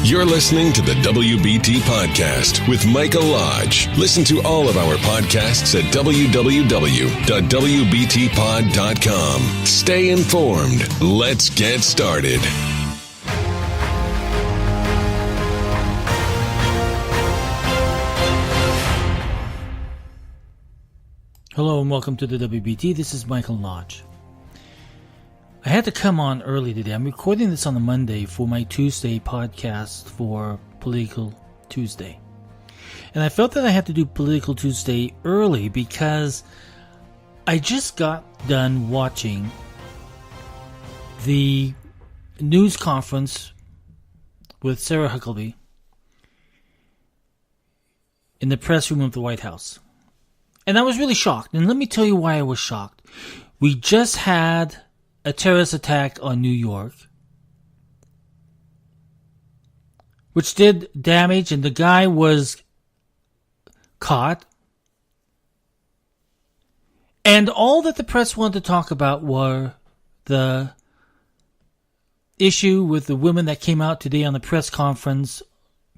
You're listening to the WBT Podcast with Michael Lodge. Listen to all of our podcasts at www.wbtpod.com. Stay informed. Let's get started. Hello and welcome to the WBT. This is Michael Lodge. I had to come on early today. I'm recording this on a Monday for my Tuesday podcast for Political Tuesday. And I felt that I had to do Political Tuesday early because I just got done watching the news conference with Sarah Huckabee in the press room of the White House. And I was really shocked. And let me tell you why I was shocked. We just had a terrorist attack on New York, which did damage, and the guy was caught. And all that the press wanted to talk about were the issue with the women that came out today on the press conference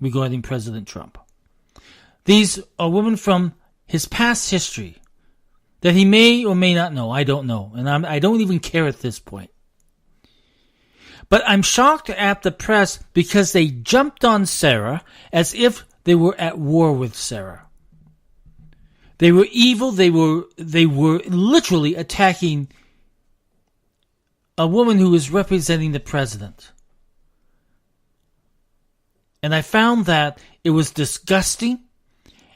regarding President Trump. These are women from his past history that he may or may not know. I don't know. And I don't even care at this point. But I'm shocked at the press because they jumped on Sarah as if they were at war with Sarah. They were evil. They were literally attacking a woman who was representing the president. And I found that it was disgusting.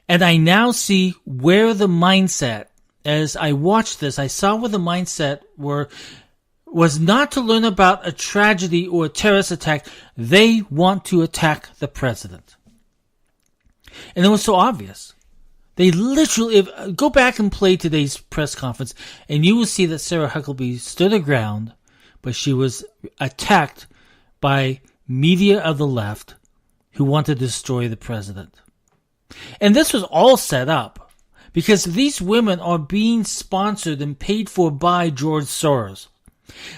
And I now see where the mindset, as I watched this, I saw where the mindset was not to learn about a tragedy or a terrorist attack. They want to attack the president. And it was so obvious. They literally, go back and play today's press conference, and you will see that Sarah Huckabee stood her ground, but she was attacked by media of the left who wanted to destroy the president. And this was all set up because these women are being sponsored and paid for by George Soros.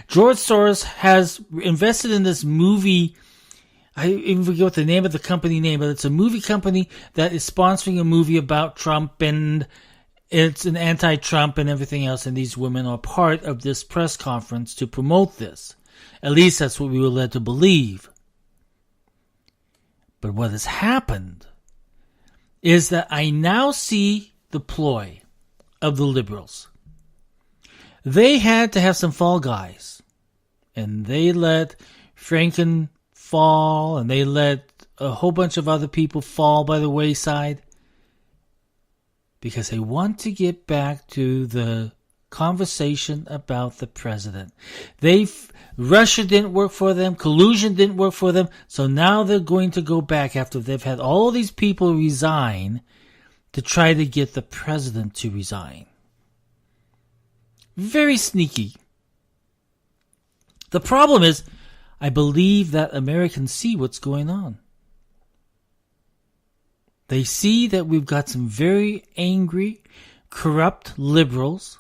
George Soros has invested in this movie. I even forget what the name of the company name, but it's a movie company that is sponsoring a movie about Trump, and it's an anti-Trump and everything else. And these women are part of this press conference to promote this. At least that's what we were led to believe. But what has happened is that I now see the ploy of the liberals. They had to have some fall guys. And they let Franken fall, and they let a whole bunch of other people fall by the wayside. Because they want to get back to the conversation about the president. Russia didn't work for them. Collusion didn't work for them. So now they're going to go back after they've had all these people resign to try to get the president to resign. Very sneaky. The problem is, I believe that Americans see what's going on. They see that we've got some very angry, corrupt liberals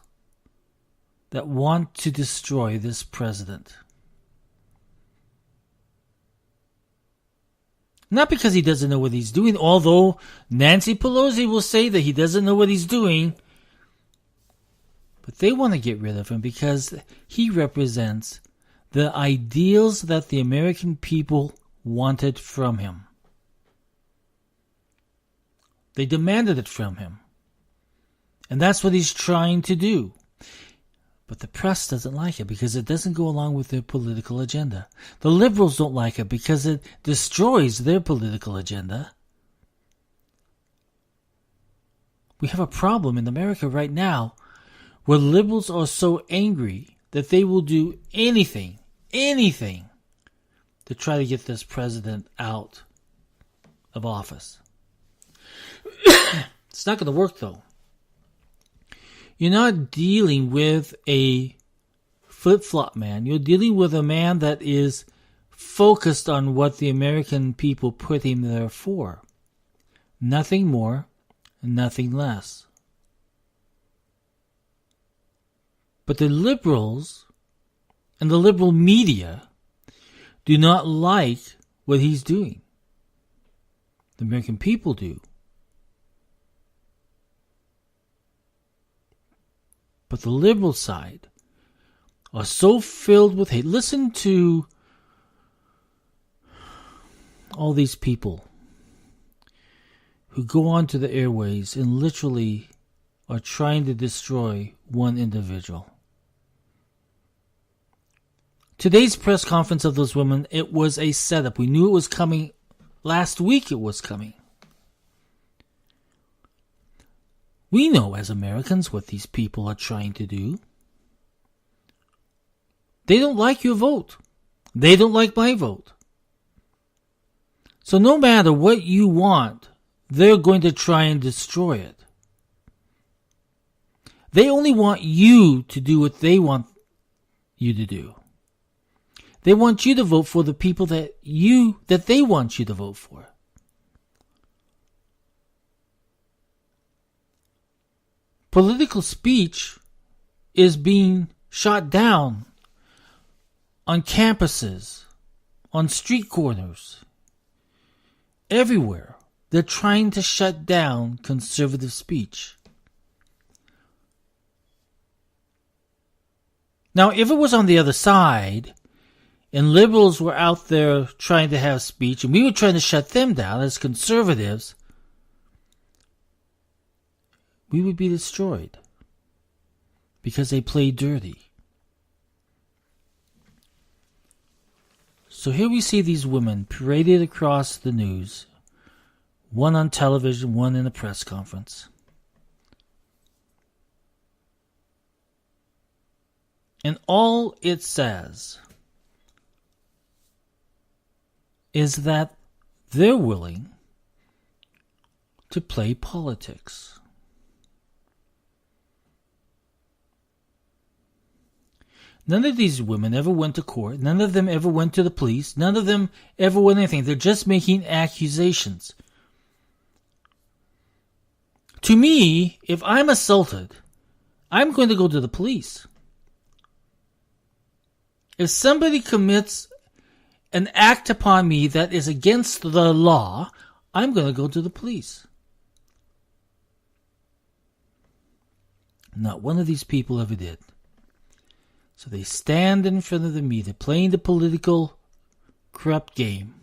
that want to destroy this president. Not because he doesn't know what he's doing, although Nancy Pelosi will say that he doesn't know what he's doing. But they want to get rid of him because he represents the ideals that the American people wanted from him. They demanded it from him. And that's what he's trying to do. But the press doesn't like it because it doesn't go along with their political agenda. The liberals don't like it because it destroys their political agenda. We have a problem in America right now where liberals are so angry that they will do anything to try to get this president out of office. It's not going to work, though. You're not dealing with a flip-flop man. You're dealing with a man that is focused on what the American people put him there for. Nothing more, nothing less. But the liberals and the liberal media do not like what he's doing. The American people do. But the liberal side are so filled with hate. Listen to all these people who go onto the airways and literally are trying to destroy one individual. Today's press conference of those women, it was a setup. We knew it was coming. Last week it was coming. We know as Americans what these people are trying to do. They don't like your vote. They don't like my vote. So no matter what you want, they're going to try and destroy it. They only want you to do what they want you to do. They want you to vote for the people that they want you to vote for. Political speech is being shot down on campuses, on street corners, everywhere. They're trying to shut down conservative speech. Now, if it was on the other side, and liberals were out there trying to have speech, and we were trying to shut them down as conservatives, we would be destroyed because they play dirty. So here we see these women paraded across the news, one on television, one in a press conference. And all it says is that they're willing to play politics. None of these women ever went to court. None of them ever went to the police. None of them ever went anything. They're just making accusations. To me, if I'm assaulted, I'm going to go to the police. If somebody commits an act upon me that is against the law, I'm going to go to the police. Not one of these people ever did. So they stand in front of the media, playing the political corrupt game,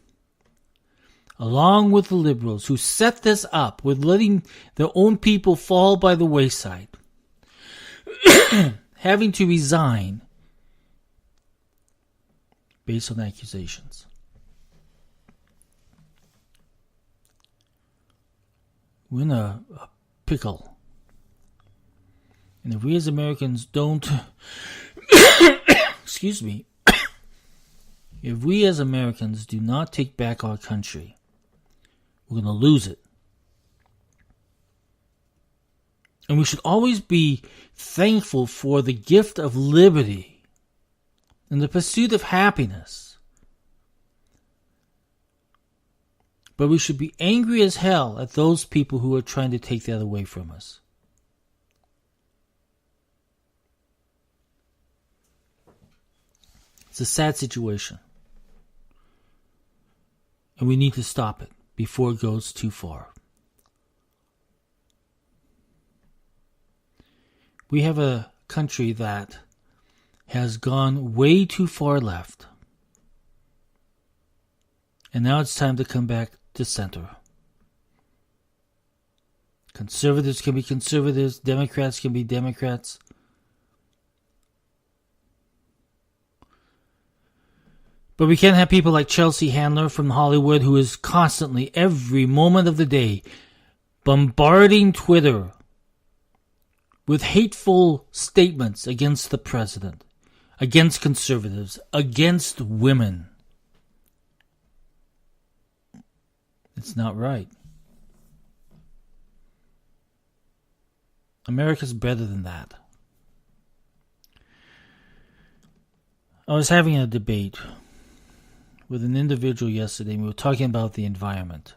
along with the liberals who set this up with letting their own people fall by the wayside, having to resign based on accusations. We're in a pickle. And if we as Americans don't excuse me, if we as Americans do not take back our country, we're going to lose it. And we should always be thankful for the gift of liberty and the pursuit of happiness. But we should be angry as hell at those people who are trying to take that away from us. It's a sad situation. And we need to stop it before it goes too far. We have a country that has gone way too far left. And now it's time to come back to center. Conservatives can be conservatives. Democrats can be Democrats. But we can't have people like Chelsea Handler from Hollywood, who is constantly, every moment of the day, bombarding Twitter with hateful statements against the president, against conservatives, against women. It's not right. America's better than that. I was having a debate with an individual yesterday, and we were talking about the environment.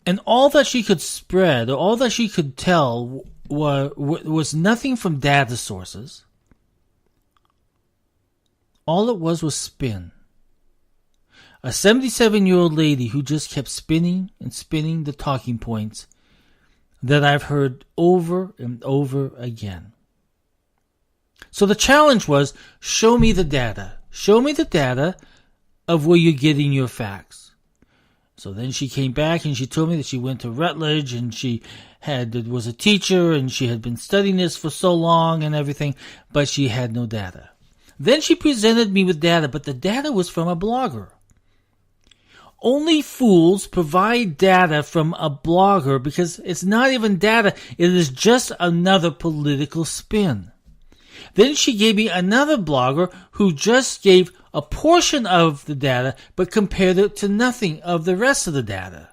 And all that she could spread, or all that she could tell, was nothing from data sources. All it was spin. A 77-year-old lady who just kept spinning and spinning the talking points that I've heard over and over again. So the challenge was, show me the data. Show me the data of where you're getting your facts. So then she came back and she told me that she went to Rutledge and she was a teacher and she had been studying this for so long and everything, but she had no data. Then she presented me with data, but the data was from a blogger. Only fools provide data from a blogger because it's not even data. It is just another political spin. Then she gave me another blogger who just gave a portion of the data but compared it to nothing of the rest of the data.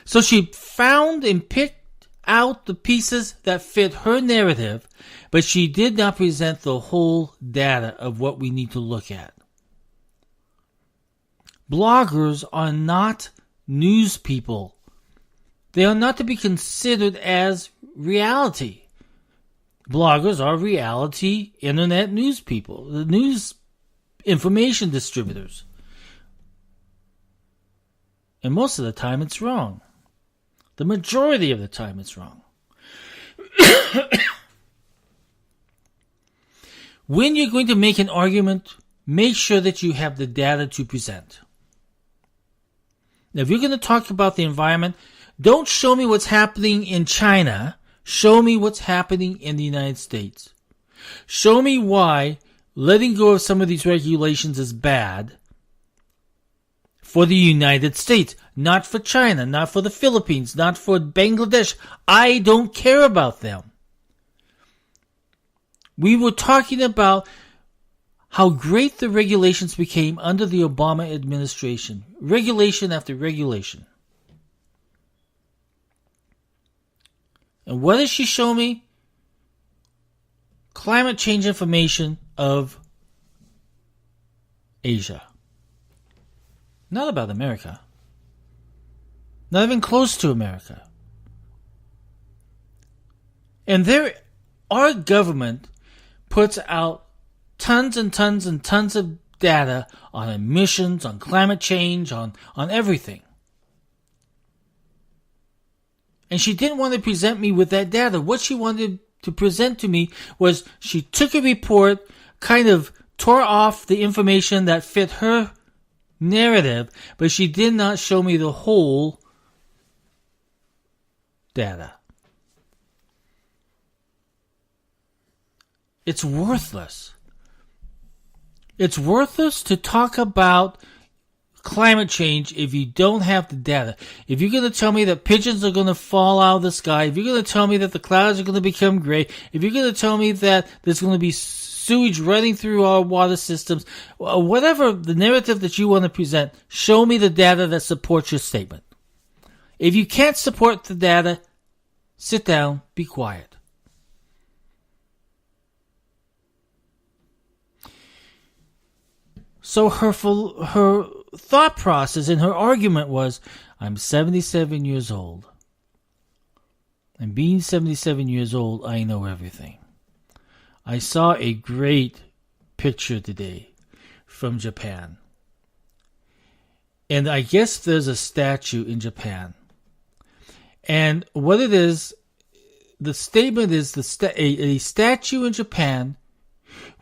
So she found and picked out the pieces that fit her narrative, but she did not present the whole data of what we need to look at. Bloggers are not news people. They are not to be considered as reality. Bloggers are reality internet news people, the news information distributors. And most of the time it's wrong. The majority of the time it's wrong. When you're going to make an argument, make sure that you have the data to present. Now, if you're going to talk about the environment, don't show me what's happening in China. Show me what's happening in the United States. Show me why letting go of some of these regulations is bad for the United States, not for China, not for the Philippines, not for Bangladesh. I don't care about them. We were talking about how great the regulations became under the Obama administration. Regulation after regulation. And what does she show me? Climate change information of Asia. Not about America. Not even close to America. And our government puts out tons and tons and tons of data on emissions, on climate change, on everything. And she didn't want to present me with that data. What she wanted to present to me was she took a report, kind of tore off the information that fit her narrative, but she did not show me the whole data. It's worthless. It's worthless to talk about climate change if you don't have the data. If you're going to tell me that pigeons are going to fall out of the sky, if you're going to tell me that the clouds are going to become gray, if you're going to tell me that there's going to be sewage running through our water systems, whatever the narrative that you want to present, show me the data that supports your statement. If you can't support the data, sit down, be quiet. So her thought process and her argument was, I'm 77 years old. And being 77 years old, I know everything. I saw a great picture today from Japan. And I guess there's a statue in Japan. And what it is, the statement is a statue in Japan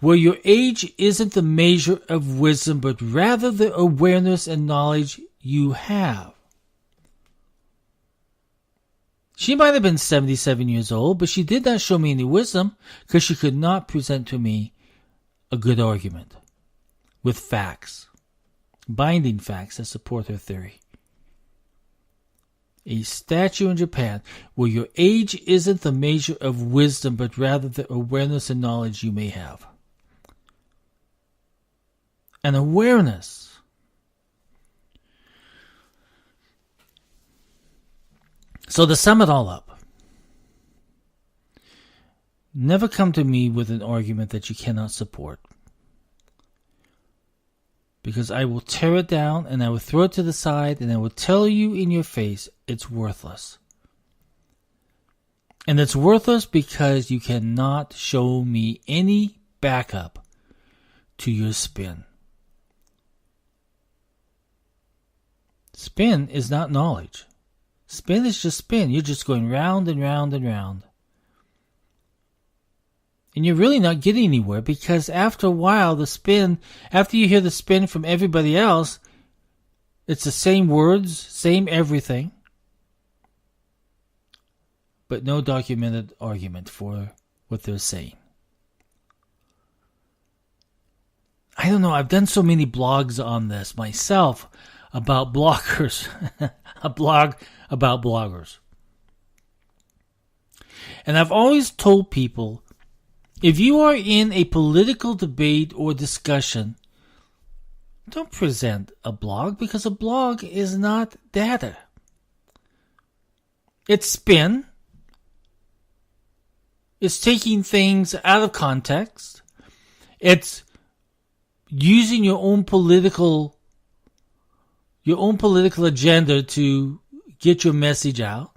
where your age isn't the measure of wisdom, but rather the awareness and knowledge you have. She might have been 77 years old, but she did not show me any wisdom because she could not present to me a good argument with facts, binding facts that support her theory. A statue in Japan where your age isn't the measure of wisdom, but rather the awareness and knowledge you may have. An awareness. So to sum it all up, never come to me with an argument that you cannot support. Because I will tear it down and I will throw it to the side and I will tell you in your face it's worthless. And it's worthless because you cannot show me any backup to your spin. Spin is not knowledge. Spin is just spin. You're just going round and round and round. And you're really not getting anywhere, because after a while, after you hear the spin from everybody else, it's the same words, same everything, but no documented argument for what they're saying. I don't know, I've done so many blogs on this myself about bloggers, a blog about bloggers. And I've always told people, if you are in a political debate or discussion, don't present a blog, because a blog is not data. It's spin. It's taking things out of context. It's using your own political agenda to get your message out.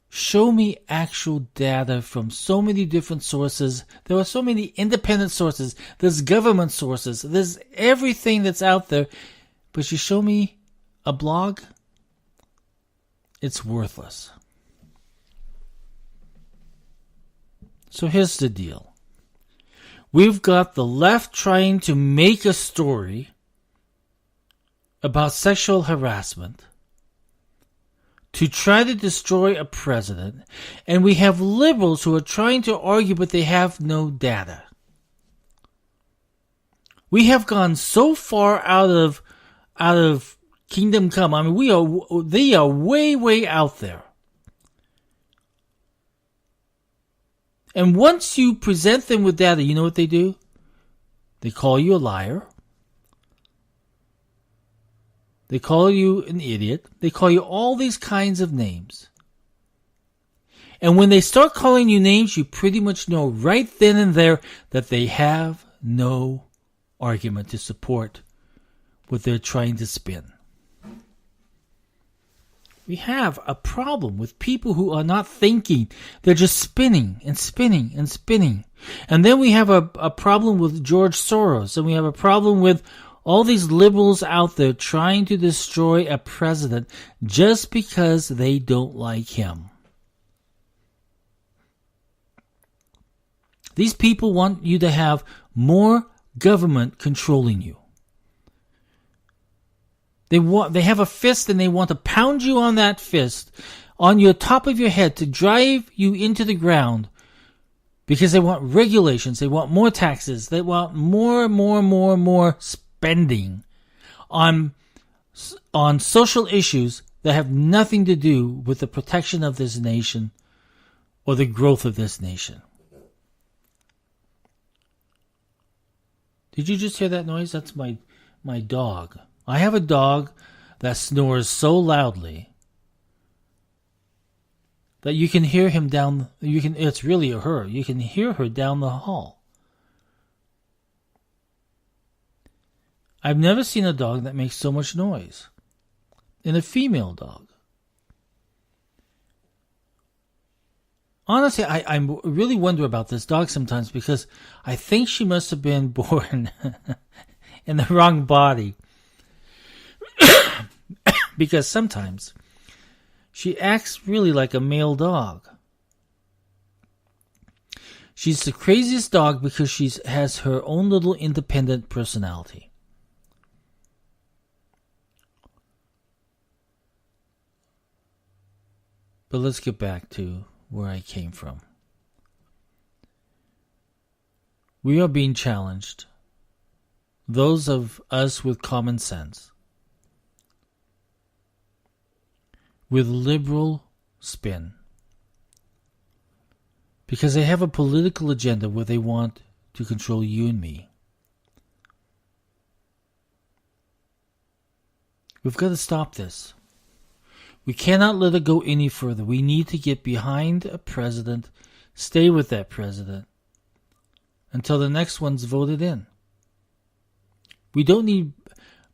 Show me actual data from so many different sources. There are so many independent sources. There's government sources. There's everything that's out there. But you show me a blog, it's worthless. So here's the deal. We've got the left trying to make a story about sexual harassment to try to destroy a president, and we have liberals who are trying to argue, but they have no data. We have gone so far out of kingdom come. I mean, they are way, way out there. And once you present them with data, you know what they do? They call you a liar. They call you an idiot. They call you all these kinds of names. And when they start calling you names, you pretty much know right then and there that they have no argument to support what they're trying to spin. We have a problem with people who are not thinking. They're just spinning and spinning and spinning. And then we have a problem with George Soros, and we have a problem with all these liberals out there trying to destroy a president just because they don't like him. These people want you to have more government controlling you. They have a fist, and they want to pound you on that fist on your top of your head to drive you into the ground, because they want regulations, they want more taxes, they want more spending on social issues that have nothing to do with the protection of this nation or the growth of this nation. Did you just hear that noise? That's my dog. I have a dog that snores so loudly that you can hear him it's really her. You can hear her down the hall. I've never seen a dog that makes so much noise. And a female dog. Honestly, I really wonder about this dog sometimes, because I think she must have been born in the wrong body. Because sometimes she acts really like a male dog. She's the craziest dog because she has her own little independent personality. But let's get back to where I came from. We are being challenged, those of us with common sense, with liberal spin, because they have a political agenda where they want to control you and me. We've got to stop this. We cannot let it go any further. We need to get behind a president, stay with that president, until the next one's voted in. We don't need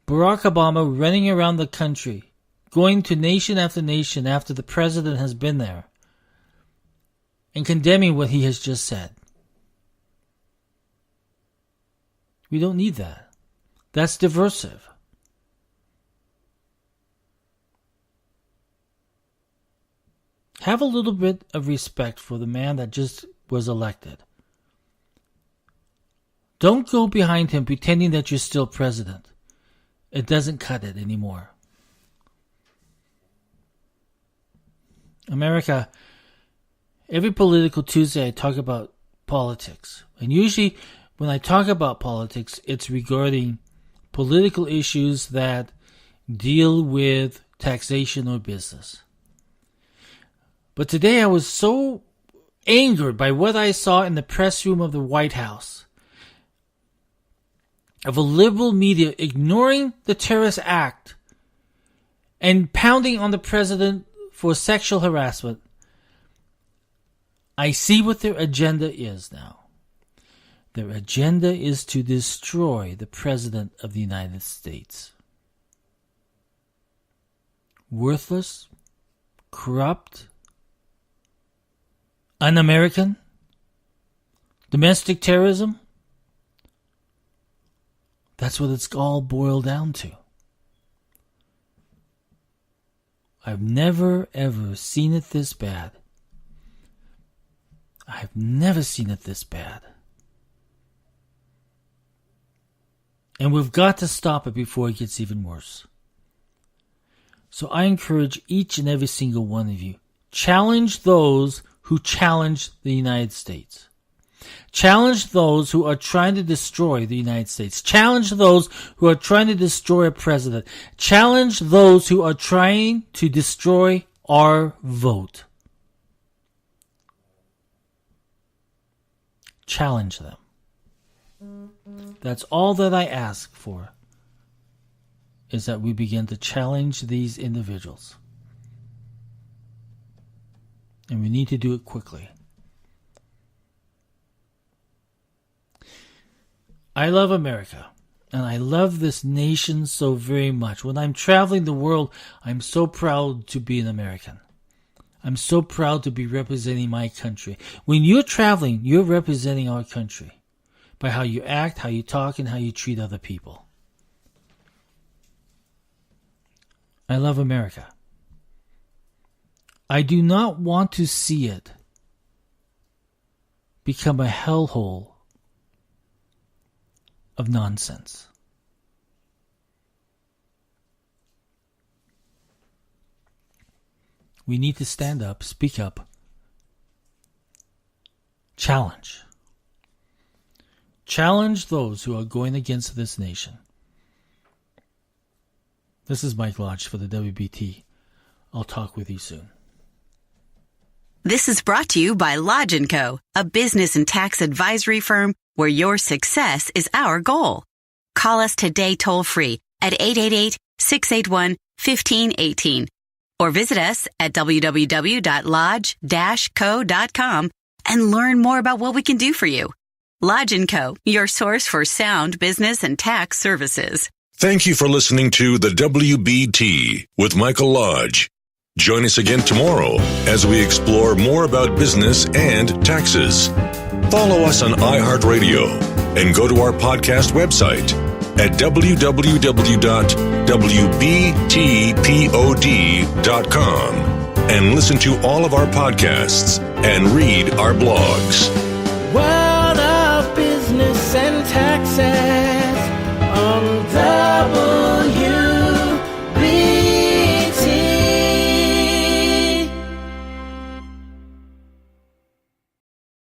Barack Obama running around the country, going to nation after nation after the president has been there, and condemning what he has just said. We don't need that. That's diversive. Have a little bit of respect for the man that just was elected. Don't go behind him pretending that you're still president. It doesn't cut it anymore. America, every political Tuesday I talk about politics. And usually when I talk about politics, it's regarding political issues that deal with taxation or business. But today I was so angered by what I saw in the press room of the White House of a liberal media ignoring the terrorist act and pounding on the president for sexual harassment. I see what their agenda is now. Their agenda is to destroy the President of the United States. Worthless, corrupt, un-American, domestic terrorism. That's what it's all boiled down to. I've never, ever seen it this bad. I've never seen it this bad. And we've got to stop it before it gets even worse. So I encourage each and every single one of you, challenge those who challenge the United States. Challenge those who are trying to destroy the United States. Challenge those who are trying to destroy a president. Challenge those who are trying to destroy our vote. Challenge them. That's all that I ask for, is that we begin to challenge these individuals. And we need to do it quickly. I love America, and I love this nation so very much. When I'm traveling the world, I'm so proud to be an American. I'm so proud to be representing my country. When you're traveling, you're representing our country by how you act, how you talk, and how you treat other people. I love America. I do not want to see it become a hellhole of nonsense. We need to stand up, speak up, challenge. Challenge those who are going against this nation. This is Mike Lodge for the WBT. I'll talk with you soon. This is brought to you by Lodge & Co., a business and tax advisory firm where your success is our goal. Call us today toll-free at 888-681-1518 or visit us at www.lodge-co.com and learn more about what we can do for you. Lodge & Co., your source for sound business and tax services. Thank you for listening to the WBT with Michael Lodge. Join us again tomorrow as we explore more about business and taxes. Follow us on iHeartRadio and go to our podcast website at www.wbtpod.com and listen to all of our podcasts and read our blogs. World of business and taxes.